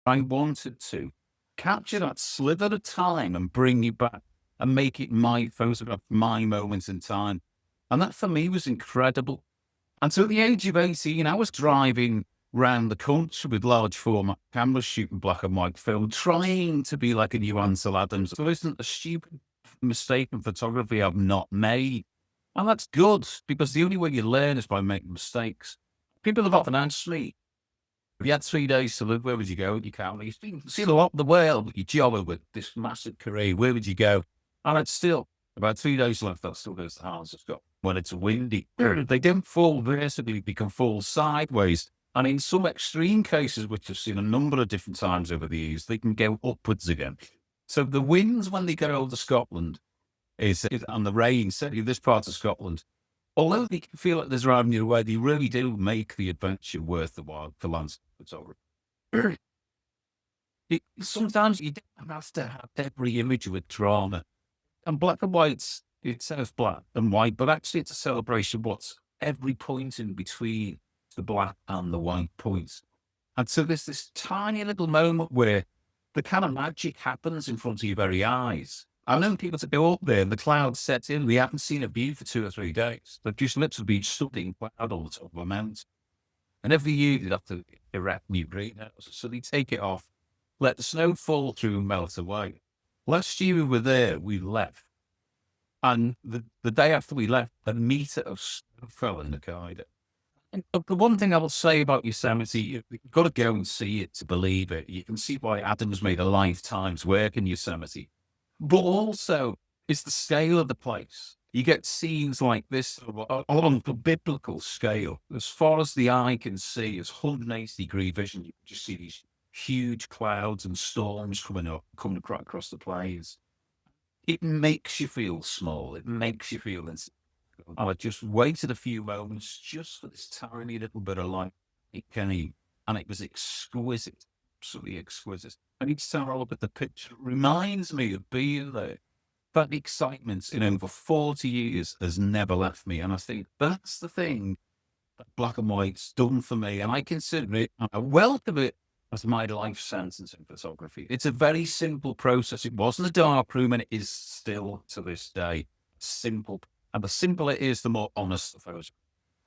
I wanted to capture that sliver of time and bring you back and make it my photograph, my moment in time. And that for me was incredible. And so at the age of 18, I was driving round the country with large format cameras, shooting black and white film, trying to be like a new Ansel Adams. So isn't a stupid mistake in photography I've not made. And that's good, because the only way you learn is by making mistakes. People have often asked me, if you had 3 days to live, where would you go with your camera? You've seen a lot of the world, but you're jolly with this massive career. Where would you go? And it's still about 3 days left. That still goes to the Highlands of Scotland. When it's windy, they don't fall vertically, they can fall sideways. And in some extreme cases, which I've seen a number of different times over the years, they can go upwards again. So the winds, when they get over Scotland, and the rain, certainly this part of Scotland, although they can feel like there's driving you away, they really do make the adventure worth the while for landscape photography. Sometimes you don't have to have every image with drama. And black and white's, it says black and white, but actually it's a celebration of what's every point in between the black and the white points. And so there's this tiny little moment where the kind of magic happens in front of your very eyes. I've known people to go up there and the clouds set in. They haven't seen a view for 2 or 3 days. They've just literally been studying cloud on the top of a mountain. And every year they'd have to erect new greenhouses. So they take it off, let the snow fall through and melt away. Last year we were there, we left. And the day after we left, a metre of snow fell in the corridor. And the one thing I will say about Yosemite, you've got to go and see it to believe it. You can see why Adams made a lifetime's work in Yosemite. But also, it's the scale of the place. You get scenes like this on the biblical scale. As far as the eye can see, it's 180-degree vision. You can just see these huge clouds and storms coming across the plains. It makes you feel small. It makes you feel insignificant. I just waited a few moments just for this tiny little bit of light. It came, and it was exquisite, absolutely exquisite. And each time I look at the picture, it reminds me of being there. That excitement in over 40 years has never left me. And I think that's the thing that black and white's done for me. And I consider it, and I welcome it as my life sentence in photography. It's a very simple process. It wasn't a dark room, and it is still to this day simple. And the simpler it is, the more honest the photo.